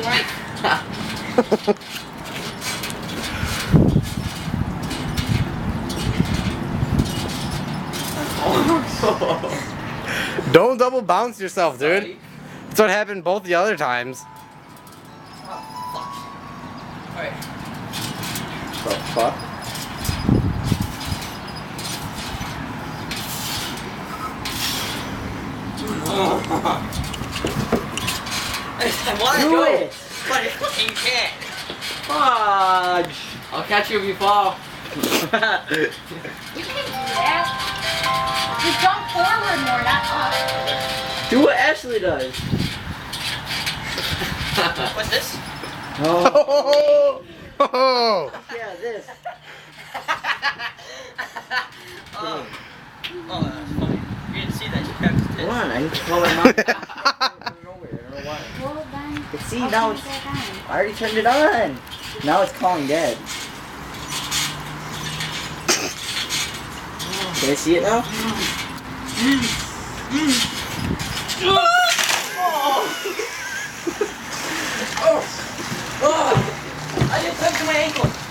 right. Don't double bounce yourself, dude. Sorry. That's what happened both the other times. Oh, fuck. Alright. The fuck? I wanna Do go, it. but I fucking can't. Fudge! I'll catch you if you fall. You can do that. Just jump forward more, not up. Do what Ashley does. What's this? Oh, Oh, yeah, this. Oh, that's funny. You didn't see that. You kept his Come on, I need to call my mom. I don't know why. Well, then. But see, I'll now turn it's. it back on. I already turned it on. Now it's calling dead. Can I see it now? I just touched my ankle.